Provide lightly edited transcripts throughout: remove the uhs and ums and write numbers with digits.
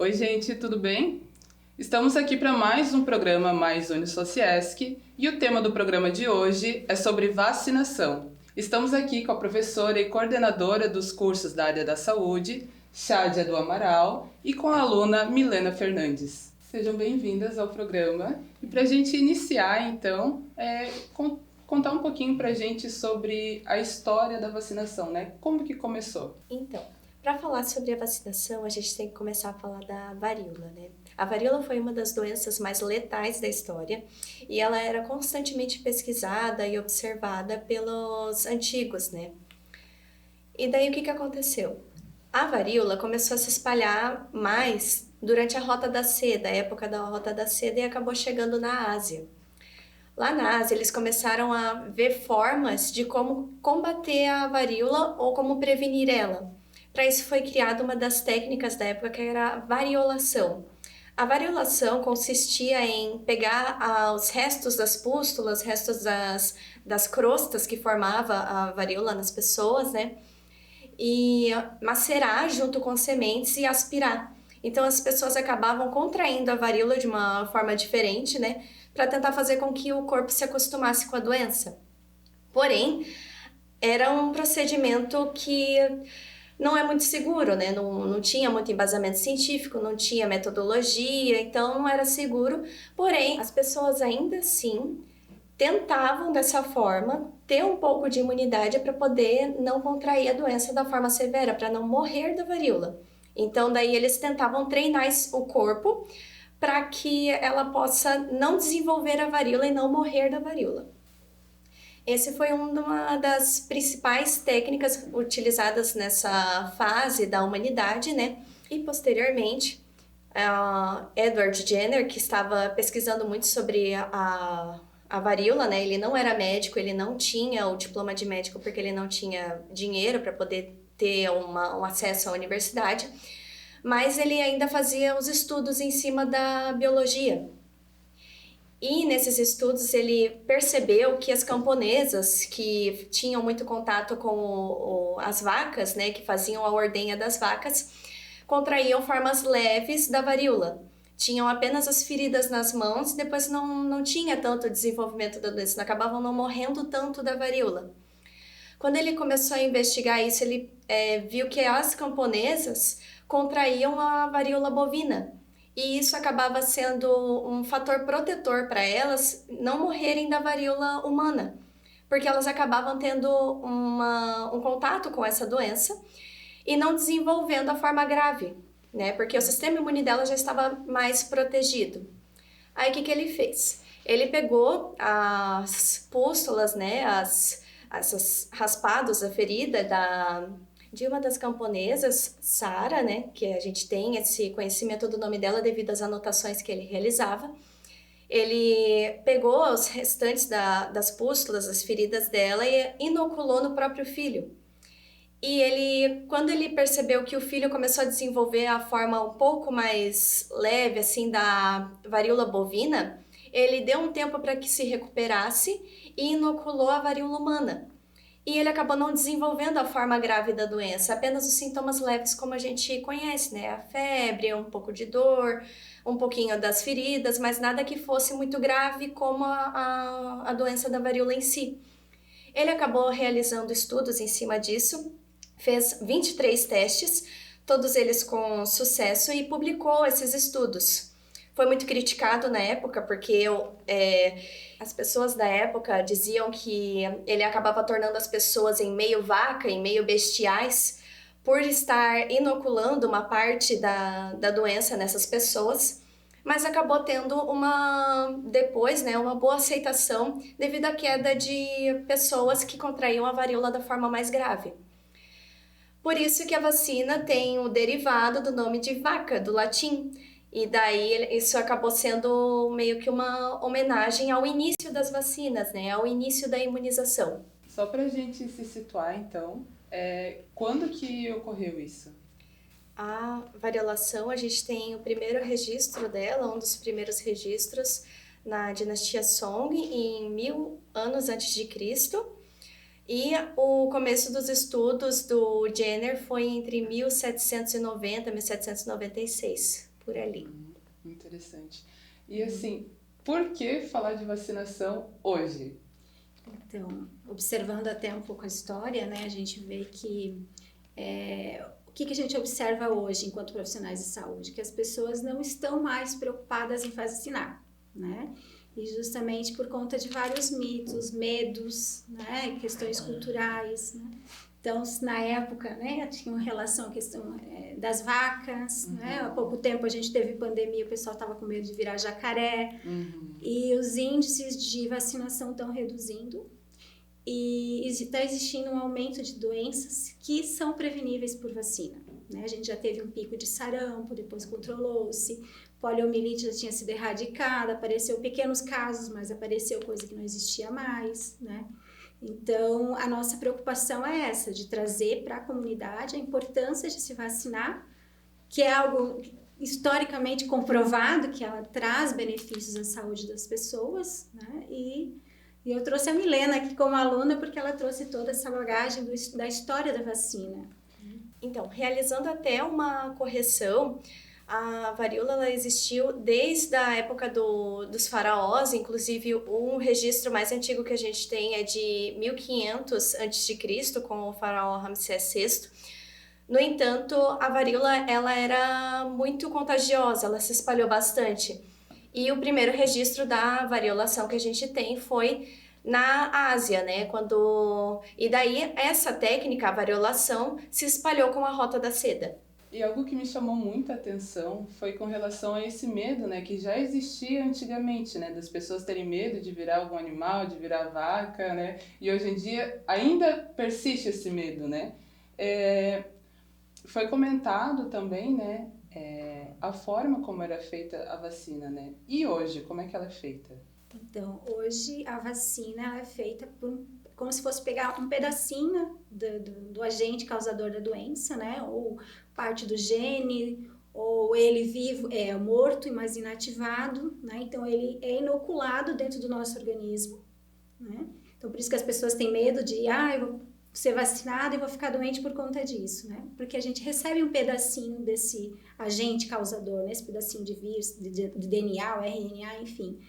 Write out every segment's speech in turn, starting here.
Oi, gente, tudo bem? Estamos aqui para mais um programa Mais Unisociesc e o tema do programa de hoje é sobre vacinação. Estamos aqui com a professora e coordenadora dos cursos da área da saúde, Chádia do Amaral, e com a aluna Milena Fernandes. Sejam bem-vindas ao programa. E para a gente iniciar, então, contar um pouquinho para a gente sobre a história da vacinação, né? Como que começou? Então, para falar sobre a vacinação, a gente tem que começar a falar da varíola, né? A varíola foi uma das doenças mais letais da história e ela era constantemente pesquisada e observada pelos antigos, né? E daí o que aconteceu? A varíola começou a se espalhar mais durante a Rota da Seda, a época da Rota da Seda, e acabou chegando na Ásia. Lá na Ásia, eles começaram a ver formas de como combater a varíola ou como prevenir ela. Para isso foi criada uma das técnicas da época, que era a variolação. A variolação consistia em pegar os restos das pústulas, restos das crostas que formava a varíola nas pessoas, né? E macerar junto com sementes e aspirar. Então as pessoas acabavam contraindo a varíola de uma forma diferente, né? Para tentar fazer com que o corpo se acostumasse com a doença. Porém, era um procedimento que não é muito seguro, né? Não tinha muito embasamento científico, não tinha metodologia, então não era seguro. Porém, as pessoas ainda assim tentavam dessa forma ter um pouco de imunidade para poder não contrair a doença da forma severa, para não morrer da varíola. Então daí eles tentavam treinar o corpo para que ela possa não desenvolver a varíola e não morrer da varíola. Esse foi uma das principais técnicas utilizadas nessa fase da humanidade, né? E posteriormente, Edward Jenner, que estava pesquisando muito sobre a varíola, né? Ele não era médico, ele não tinha o diploma de médico porque ele não tinha dinheiro para poder ter um acesso à universidade, mas ele ainda fazia os estudos em cima da biologia. E nesses estudos ele percebeu que as camponesas que tinham muito contato com as vacas, né, que faziam a ordenha das vacas, contraíam formas leves da varíola. Tinham apenas as feridas nas mãos, depois não tinha tanto desenvolvimento da doença, acabavam não morrendo tanto da varíola. Quando ele começou a investigar isso, ele viu que as camponesas contraíam a varíola bovina. E isso acabava sendo um fator protetor para elas não morrerem da varíola humana, porque elas acabavam tendo um contato com essa doença e não desenvolvendo a forma grave, né? Porque o sistema imune dela já estava mais protegido. Aí o que ele fez? Ele pegou as pústulas, né? Essas raspados, a ferida de uma das camponesas, Sara, né, que a gente tem esse conhecimento do nome dela devido às anotações que ele realizava. Ele pegou os restantes das pústulas, as feridas dela, e inoculou no próprio filho. E quando ele percebeu que o filho começou a desenvolver a forma um pouco mais leve, assim, da varíola bovina, ele deu um tempo para que se recuperasse e inoculou a varíola humana. E ele acabou não desenvolvendo a forma grave da doença, apenas os sintomas leves como a gente conhece, né? A febre, um pouco de dor, um pouquinho das feridas, mas nada que fosse muito grave como a doença da varíola em si. Ele acabou realizando estudos em cima disso, fez 23 testes, todos eles com sucesso, e publicou esses estudos. Foi muito criticado na época porque as pessoas da época diziam que ele acabava tornando as pessoas em meio vaca, em meio bestiais, por estar inoculando uma parte da doença nessas pessoas, mas acabou tendo depois, né, uma boa aceitação devido à queda de pessoas que contraíam a varíola da forma mais grave. Por isso que a vacina tem o derivado do nome de vaca, do latim. E daí isso acabou sendo meio que uma homenagem ao início das vacinas, né? Ao início da imunização. Só para a gente se situar, então, quando que ocorreu isso? A variolação, a gente tem o primeiro registro dela, um dos primeiros registros na dinastia Song, em 1000 anos antes de Cristo. E o começo dos estudos do Jenner foi entre 1790 e 1796. por ali. Interessante. E assim, por que falar de vacinação hoje? Então, observando até um pouco a história, né, a gente vê que o que a gente observa hoje enquanto profissionais de saúde? Que as pessoas não estão mais preocupadas em vacinar, né? E justamente por conta de vários mitos, medos, né, questões culturais, né? Então, na época, né, tinha uma relação à questão das vacas, né? Há pouco tempo a gente teve pandemia, o pessoal estava com medo de virar jacaré, e os índices de vacinação estão reduzindo, e está existindo um aumento de doenças que são preveníveis por vacina, né? A gente já teve um pico de sarampo, depois controlou-se, poliomielite já tinha sido erradicada, apareceu pequenos casos, mas apareceu coisa que não existia mais, né? Então, a nossa preocupação é essa, de trazer para a comunidade a importância de se vacinar, que é algo historicamente comprovado, que ela traz benefícios à saúde das pessoas, né? E eu trouxe a Milena aqui como aluna, porque ela trouxe toda essa bagagem da história da vacina. Então, realizando até uma correção, a varíola ela existiu desde a época dos faraós, inclusive um registro mais antigo que a gente tem é de 1500 a.C., com o faraó Ramsés VI. No entanto, a varíola ela era muito contagiosa, ela se espalhou bastante. E o primeiro registro da variolação que a gente tem foi na Ásia, né? E daí essa técnica, a variolação, se espalhou com a rota da seda. E algo que me chamou muita atenção foi com relação a esse medo, né, que já existia antigamente, né, das pessoas terem medo de virar algum animal, de virar vaca, né, e hoje em dia ainda persiste esse medo, né. Foi comentado também, né, a forma como era feita a vacina, né, e hoje, como é que ela é feita? Então, hoje a vacina ela é feita como se fosse pegar um pedacinho do agente causador da doença, né? Ou parte do gene, ou ele vivo, morto, mas inativado, né? Então, ele é inoculado dentro do nosso organismo, né? Então, por isso que as pessoas têm medo de, eu vou ser vacinado e vou ficar doente por conta disso, né? Porque a gente recebe um pedacinho desse agente causador, né? Esse pedacinho de vírus, de DNA, ou RNA, enfim.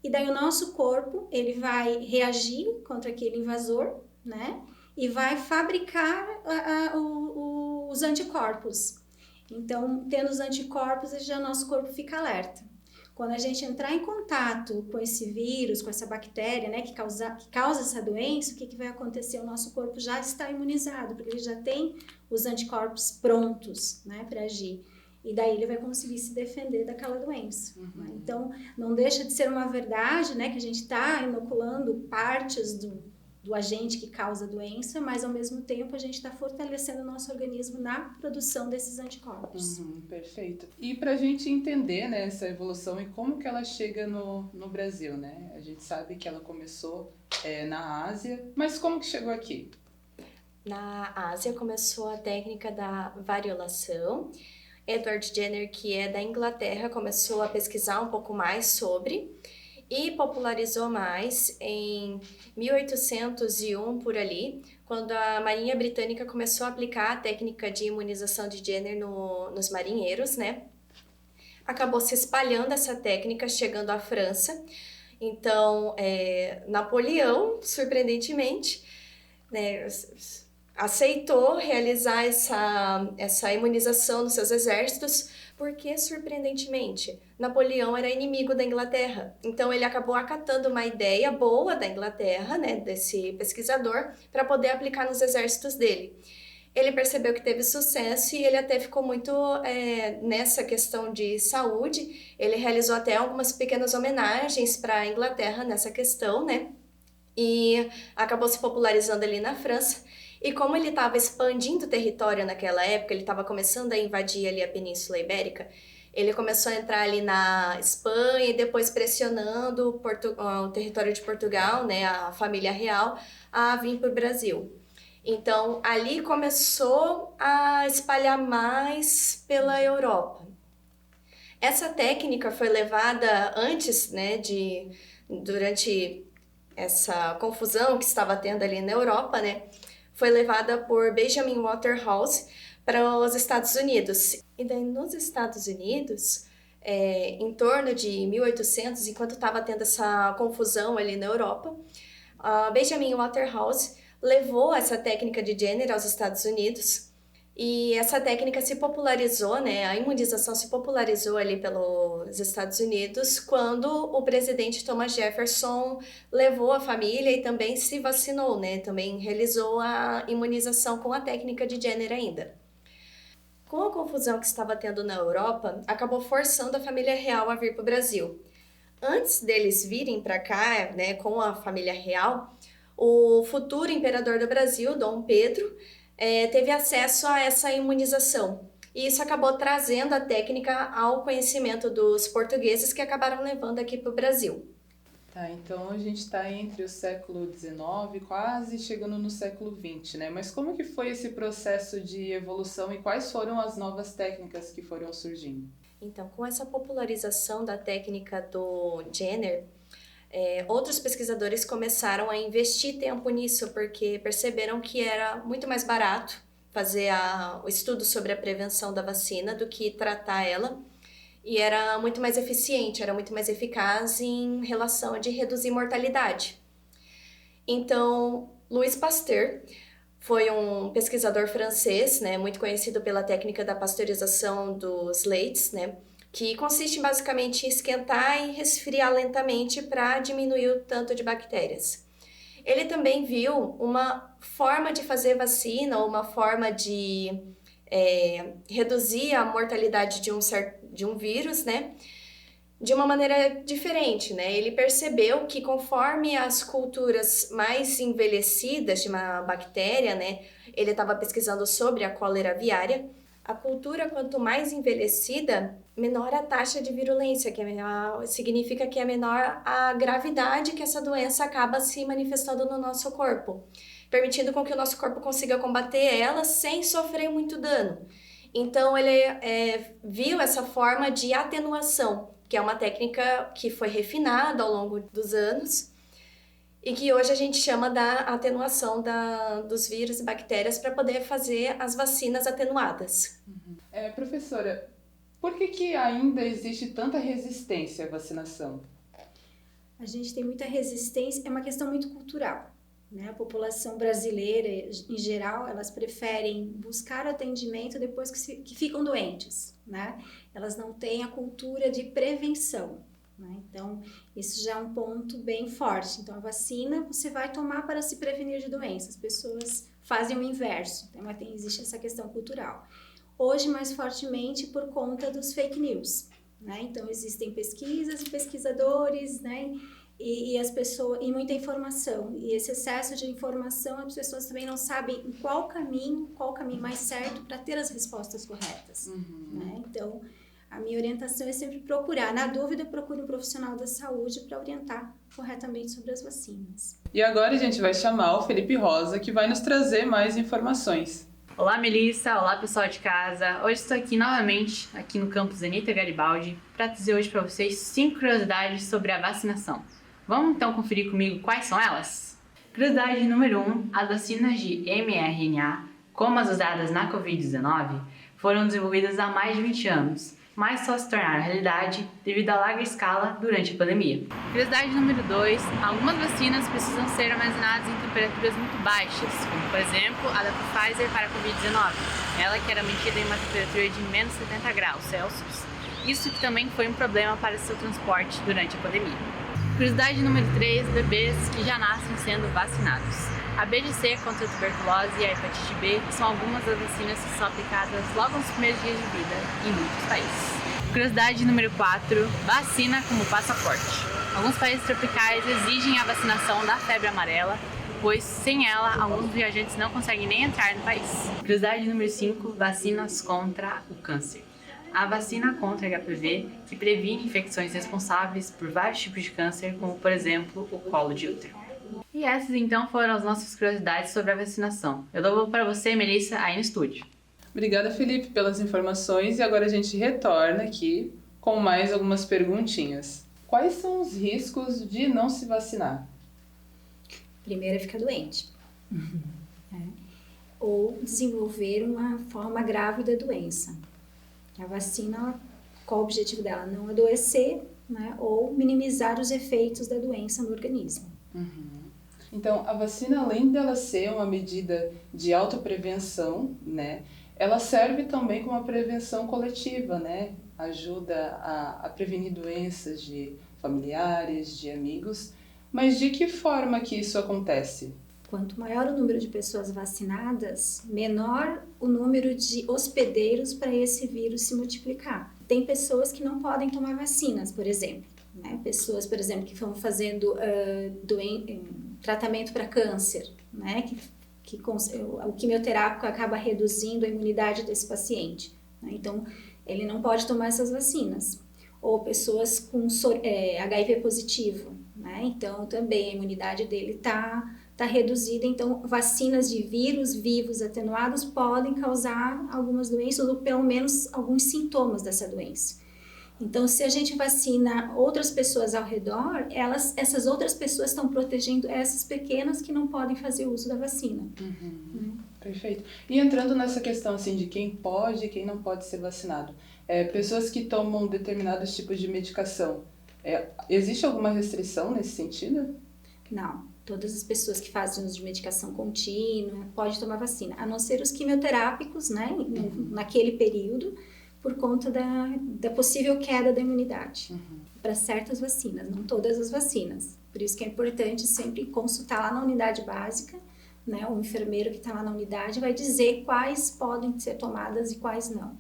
E daí o nosso corpo, ele vai reagir contra aquele invasor, né? E vai fabricar os anticorpos. Então, tendo os anticorpos, já o nosso corpo fica alerta. Quando a gente entrar em contato com esse vírus, com essa bactéria, né, que causa essa doença, o que vai acontecer? O nosso corpo já está imunizado, porque ele já tem os anticorpos prontos, né, para agir. E daí ele vai conseguir se defender daquela doença. Né? Então, não deixa de ser uma verdade, né, que a gente está inoculando partes do agente que causa a doença, mas ao mesmo tempo a gente está fortalecendo o nosso organismo na produção desses anticorpos. Perfeito. E para a gente entender, né, essa evolução e como que ela chega no Brasil, né? A gente sabe que ela começou na Ásia, mas como que chegou aqui? Na Ásia começou a técnica da variolação. Edward Jenner, que é da Inglaterra, começou a pesquisar um pouco mais sobre e popularizou mais em 1801 por ali, quando a Marinha Britânica começou a aplicar a técnica de imunização de Jenner nos marinheiros, né? Acabou se espalhando essa técnica, chegando à França. Então, Napoleão, surpreendentemente, né, aceitou realizar essa imunização nos seus exércitos, porque, surpreendentemente, Napoleão era inimigo da Inglaterra. Então, ele acabou acatando uma ideia boa da Inglaterra, né, desse pesquisador, para poder aplicar nos exércitos dele. Ele percebeu que teve sucesso e ele até ficou muito nessa questão de saúde. Ele realizou até algumas pequenas homenagens para a Inglaterra nessa questão, né? E acabou se popularizando ali na França. E como ele estava expandindo o território naquela época, ele estava começando a invadir ali a Península Ibérica, ele começou a entrar ali na Espanha e depois pressionando o território de Portugal, né, a família real, a vir para o Brasil. Então, ali começou a espalhar mais pela Europa. Essa técnica foi levada antes, né, durante essa confusão que estava tendo ali na Europa, né, foi levada por Benjamin Waterhouse para os Estados Unidos. E daí nos Estados Unidos, em torno de 1800, enquanto estava tendo essa confusão ali na Europa, a Benjamin Waterhouse levou essa técnica de Jenner aos Estados Unidos e essa técnica se popularizou, né? A imunização se popularizou ali pelos Estados Unidos quando o presidente Thomas Jefferson levou a família e também se vacinou, né? Também realizou a imunização com a técnica de Jenner ainda. Com a confusão que estava tendo na Europa, acabou forçando a família real a vir para o Brasil. Antes deles virem para cá, né, com a família real, o futuro imperador do Brasil, Dom Pedro, teve acesso a essa imunização. E isso acabou trazendo a técnica ao conhecimento dos portugueses que acabaram levando aqui para o Brasil. Tá, então a gente está entre o século XIX, quase chegando no século XX, né? Mas como que foi esse processo de evolução e quais foram as novas técnicas que foram surgindo? Então, com essa popularização da técnica do Jenner, outros pesquisadores começaram a investir tempo nisso, porque perceberam que era muito mais barato fazer o estudo sobre a prevenção da vacina do que tratar ela, e era muito mais eficiente, era muito mais eficaz em relação de reduzir mortalidade. Então, Louis Pasteur foi um pesquisador francês, né, muito conhecido pela técnica da pasteurização dos leites, né, que consiste basicamente em esquentar e resfriar lentamente para diminuir o tanto de bactérias. Ele também viu uma forma de fazer vacina, uma forma de reduzir a mortalidade de um vírus, né, de uma maneira diferente, né? Ele percebeu que conforme as culturas mais envelhecidas de uma bactéria, né? Ele estava pesquisando sobre a cólera aviária. A cultura, quanto mais envelhecida, menor a taxa de virulência, que significa que é menor a gravidade que essa doença acaba se manifestando no nosso corpo, permitindo com que o nosso corpo consiga combater ela sem sofrer muito dano. Então, ele viu essa forma de atenuação, que é uma técnica que foi refinada ao longo dos anos e que hoje a gente chama da atenuação dos vírus e bactérias para poder fazer as vacinas atenuadas. Professora, por que ainda existe tanta resistência à vacinação? A gente tem muita resistência, é uma questão muito cultural. Né? A população brasileira, em geral, elas preferem buscar atendimento depois que ficam doentes, né? Elas não têm a cultura de prevenção, né? Então, isso já é um ponto bem forte. Então, a vacina você vai tomar para se prevenir de doenças. As pessoas fazem o inverso, então, existe essa questão cultural. Hoje, mais fortemente, por conta dos fake news, né? Então, existem pesquisas e pesquisadores, né? E as pessoas, e muita informação, e esse excesso de informação, as pessoas também não sabem qual o caminho mais certo para ter as respostas corretas, né? Então, a minha orientação é sempre procurar, na dúvida, procure um profissional da saúde para orientar corretamente sobre as vacinas. E agora a gente vai chamar o Felipe Rosa, que vai nos trazer mais informações. Olá, Melissa! Olá, pessoal de casa! Hoje estou aqui novamente, aqui no campus Anita Garibaldi, para trazer hoje para vocês 5 curiosidades sobre a vacinação. Vamos então conferir comigo quais são elas? Curiosidade número 1. As vacinas de mRNA, como as usadas na Covid-19, foram desenvolvidas há mais de 20 anos, mas só se tornaram realidade devido à larga escala durante a pandemia. Curiosidade número 2. Algumas vacinas precisam ser armazenadas em temperaturas muito baixas, como por exemplo a da Pfizer para a Covid-19, ela que era mantida em uma temperatura de menos 70 graus Celsius. Isso que também foi um problema para seu transporte durante a pandemia. Curiosidade número 3, bebês que já nascem sendo vacinados. A BGC contra a tuberculose e a hepatite B são algumas das vacinas que são aplicadas logo nos primeiros dias de vida em muitos países. Curiosidade número 4, vacina como passaporte. Alguns países tropicais exigem a vacinação da febre amarela, pois sem ela, alguns viajantes não conseguem nem entrar no país. Curiosidade número 5, vacinas contra o câncer. A vacina contra HPV, que previne infecções responsáveis por vários tipos de câncer, como por exemplo o colo de útero. E essas então foram as nossas curiosidades sobre a vacinação. Eu dou para você, Melissa, aí no estúdio. Obrigada, Felipe, pelas informações e agora a gente retorna aqui com mais algumas perguntinhas. Quais são os riscos de não se vacinar? Primeiro é ficar doente. Ou desenvolver uma forma grave da doença. A vacina, qual o objetivo dela? Não adoecer, né, ou minimizar os efeitos da doença no organismo. Então, a vacina, além dela ser uma medida de autoprevenção, né, ela serve também como uma prevenção coletiva, né? Ajuda a prevenir doenças de familiares, de amigos. Mas de que forma que isso acontece? Quanto maior o número de pessoas vacinadas, menor o número de hospedeiros para esse vírus se multiplicar. Tem pessoas que não podem tomar vacinas, por exemplo. Né? Pessoas, por exemplo, que estão fazendo tratamento para câncer, né? O quimioterápico acaba reduzindo a imunidade desse paciente. Né? Então, ele não pode tomar essas vacinas. Ou pessoas com HIV positivo. Né? Então, também a imunidade dele está reduzida. Então, vacinas de vírus vivos atenuados podem causar algumas doenças ou pelo menos alguns sintomas dessa doença. Então, se a gente vacina outras pessoas ao redor, essas outras pessoas estão protegendo essas pequenas que não podem fazer uso da vacina. Perfeito. E entrando nessa questão assim, de quem pode e quem não pode ser vacinado, pessoas que tomam determinados tipos de medicação, existe alguma restrição nesse sentido? Não. Todas as pessoas que fazem uso de medicação contínua podem tomar vacina, a não ser os quimioterápicos, né, naquele período, por conta da possível queda da imunidade. Para certas vacinas, não todas as vacinas. Por isso que é importante sempre consultar lá na unidade básica, né, o enfermeiro que está lá na unidade vai dizer quais podem ser tomadas e quais não.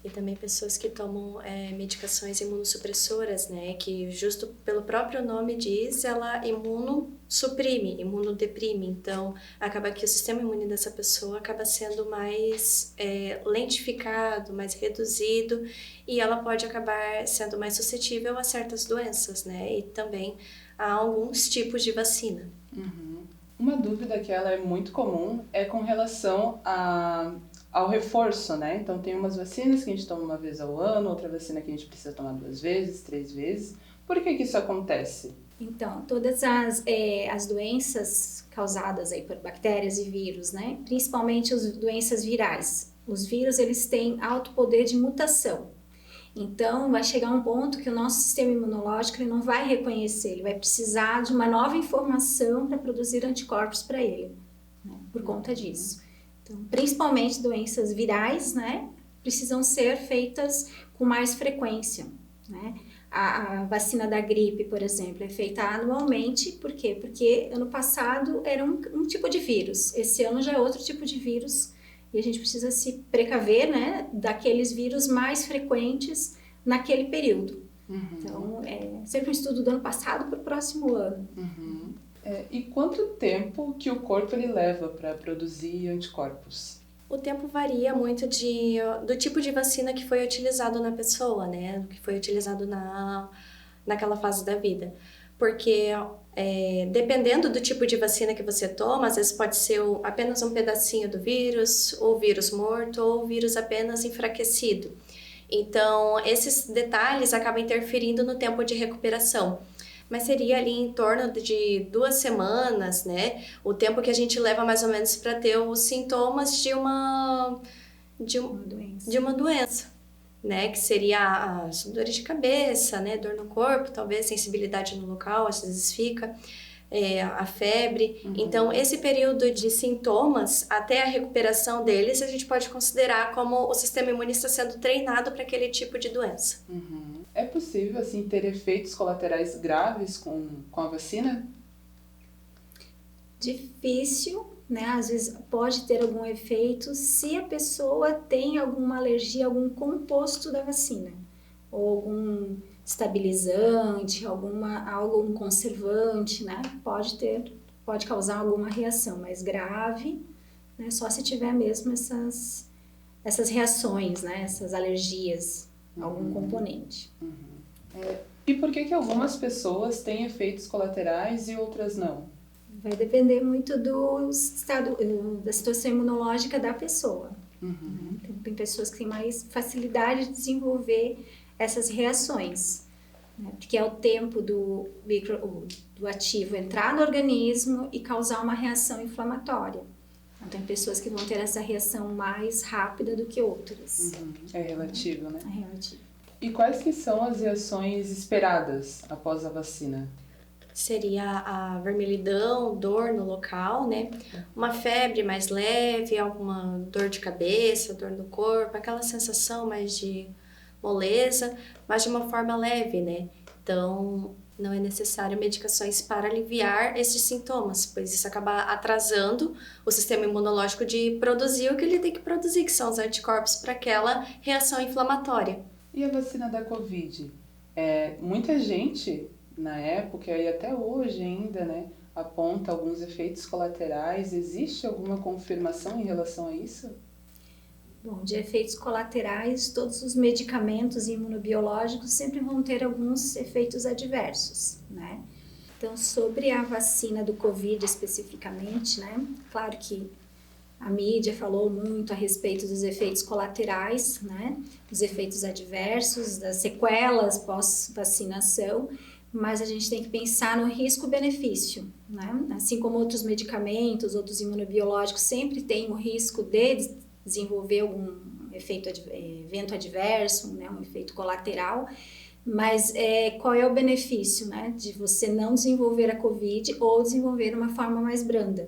E também pessoas que tomam medicações imunossupressoras, né? Que justo pelo próprio nome diz, ela imunossuprime, imunodeprime. Então, acaba que o sistema imune dessa pessoa acaba sendo mais lentificado, mais reduzido, e ela pode acabar sendo mais suscetível a certas doenças, né? E também a alguns tipos de vacina. Uma dúvida que ela é muito comum é com relação ao reforço, né? Então, tem umas vacinas que a gente toma uma vez ao ano, outra vacina que a gente precisa tomar 2 vezes, 3 vezes. Por que isso acontece? Então, todas as doenças causadas aí por bactérias e vírus, né? Principalmente as doenças virais. Os vírus, eles têm alto poder de mutação. Então, vai chegar um ponto que o nosso sistema imunológico ele não vai reconhecer, ele vai precisar de uma nova informação para produzir anticorpos para ele, né? Por conta disso. Então, principalmente doenças virais, né, precisam ser feitas com mais frequência, né? A vacina da gripe, por exemplo, é feita anualmente, por quê? Porque ano passado era um tipo de vírus, esse ano já é outro tipo de vírus, e a gente precisa se precaver, né, daqueles vírus mais frequentes naquele período. Então, é sempre um estudo do ano passado para o próximo ano. E quanto tempo que o corpo ele leva para produzir anticorpos? O tempo varia muito do tipo de vacina que foi utilizado na pessoa, né? Que foi utilizado naquela fase da vida. Porque dependendo do tipo de vacina que você toma, às vezes pode ser apenas um pedacinho do vírus, ou vírus morto, ou vírus apenas enfraquecido. Então, esses detalhes acabam interferindo no tempo de recuperação. Mas seria ali em torno de 2 semanas, né? O tempo que a gente leva mais ou menos para ter os sintomas de uma doença, né? Que seria as dores de cabeça, né? Dor no corpo, talvez sensibilidade no local, às vezes fica, a febre. Então, esse período de sintomas até a recuperação deles, a gente pode considerar como o sistema imune está sendo treinado para aquele tipo de doença. É possível, assim, ter efeitos colaterais graves com a vacina? Difícil, né? Às vezes pode ter algum efeito se a pessoa tem alguma alergia a algum composto da vacina, ou algum estabilizante, algum conservante, né? Pode causar alguma reação mais grave, né? Só se tiver mesmo essas reações, né? Essas alergias a algum componente. E por que algumas pessoas têm efeitos colaterais e outras não? Vai depender muito do estado, da situação imunológica da pessoa. Tem pessoas que têm mais facilidade de desenvolver essas reações, né? Porque é o tempo do ativo entrar no organismo e causar uma reação inflamatória. Então, tem pessoas que vão ter essa reação mais rápida do que outras. É relativo, né? É relativo. E quais que são as reações esperadas após a vacina? Seria a vermelhidão, dor no local, né? Uma febre mais leve, alguma dor de cabeça, dor no corpo, aquela sensação mais de moleza, mas de uma forma leve, né? Então, não é necessário medicações para aliviar esses sintomas, pois isso acaba atrasando o sistema imunológico de produzir o que ele tem que produzir, que são os anticorpos para aquela reação inflamatória. E a vacina da Covid? Muita gente, na época e até hoje ainda, né, aponta alguns efeitos colaterais. Existe alguma confirmação em relação a isso? Bom, de efeitos colaterais, todos os medicamentos imunobiológicos sempre vão ter alguns efeitos adversos, né? Então, sobre a vacina do Covid especificamente, né? Claro que a mídia falou muito a respeito dos efeitos colaterais, né? Os efeitos adversos, das sequelas pós-vacinação, mas a gente tem que pensar no risco-benefício, né? Assim como outros medicamentos, outros imunobiológicos sempre têm o risco de desenvolver algum evento adverso, né? Um efeito colateral, mas qual é o benefício, né? De você não desenvolver a COVID ou desenvolver de uma forma mais branda.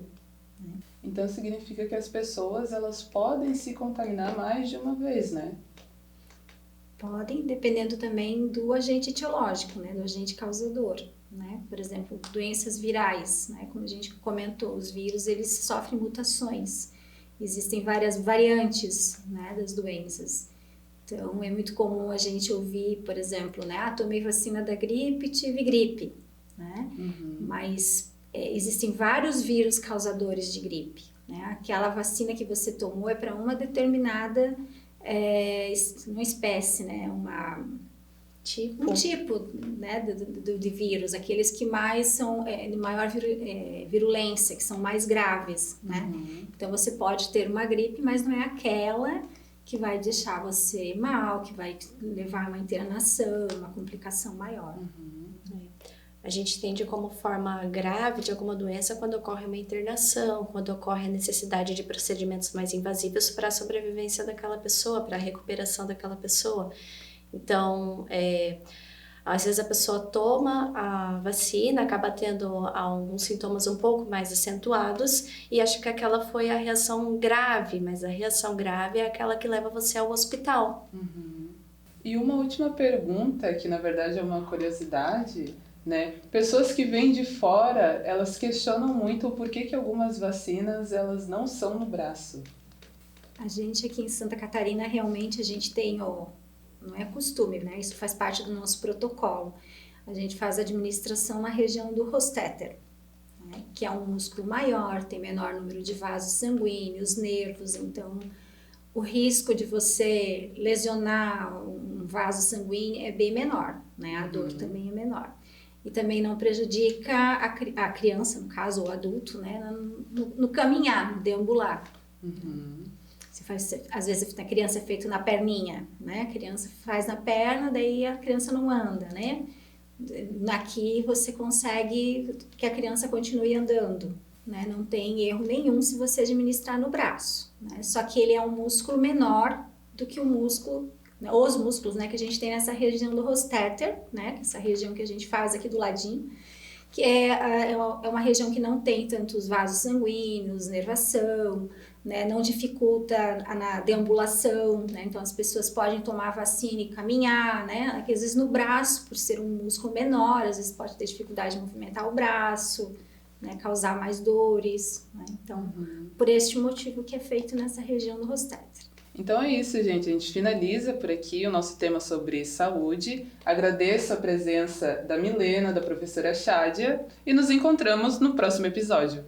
Então significa que as pessoas elas podem se contaminar mais de uma vez, né? Podem, dependendo também do agente etiológico, né, do agente causador, né? Por exemplo, doenças virais, né? Como a gente comentou, os vírus eles sofrem mutações, existem várias variantes, né, das doenças. Então é muito comum a gente ouvir, por exemplo, né, tomei vacina da gripe, tive gripe, né? Mas existem vários vírus causadores de gripe, né? Aquela vacina que você tomou é para uma determinada uma espécie, né? Um tipo, né? de vírus, aqueles que mais são de maior virulência, que são mais graves, né? Então você pode ter uma gripe, mas não é aquela que vai deixar você mal, que vai levar a uma internação, uma complicação maior. A gente entende como forma grave de alguma doença quando ocorre uma internação, quando ocorre a necessidade de procedimentos mais invasivos para a sobrevivência daquela pessoa, para a recuperação daquela pessoa. Então, às vezes a pessoa toma a vacina, acaba tendo alguns sintomas um pouco mais acentuados e acha que aquela foi a reação grave, mas a reação grave é aquela que leva você ao hospital. E uma última pergunta, que na verdade é uma curiosidade, né? Pessoas que vêm de fora, elas questionam muito o porquê que algumas vacinas elas não são no braço. A gente aqui em Santa Catarina, realmente, a gente tem não é costume, né? Isso faz parte do nosso protocolo. A gente faz a administração na região do Rostetter, né? Que é um músculo maior, tem menor número de vasos sanguíneos, nervos, então o risco de você lesionar um vaso sanguíneo é bem menor, né? A dor também é menor. E também não prejudica a criança, no caso, ou o adulto, né, no caminhar, no deambular. Você faz, às vezes a criança é feito na perninha, né? A criança faz na perna, daí a criança não anda, né? Aqui você consegue que a criança continue andando, né? Não tem erro nenhum se você administrar no braço, né? Só que ele é um músculo menor do que o músculo, os músculos, né, que a gente tem nessa região do Rostetter, né, essa região que a gente faz aqui do ladinho, que é uma região que não tem tantos vasos sanguíneos, nervação, né, não dificulta na deambulação, né, então as pessoas podem tomar vacina e caminhar, né, às vezes no braço, por ser um músculo menor, às vezes pode ter dificuldade de movimentar o braço, né, causar mais dores, né, então por este motivo que é feito nessa região do Rostetter. Então é isso, gente. A gente finaliza por aqui o nosso tema sobre saúde. Agradeço a presença da Milena, da professora Chádia, e nos encontramos no próximo episódio.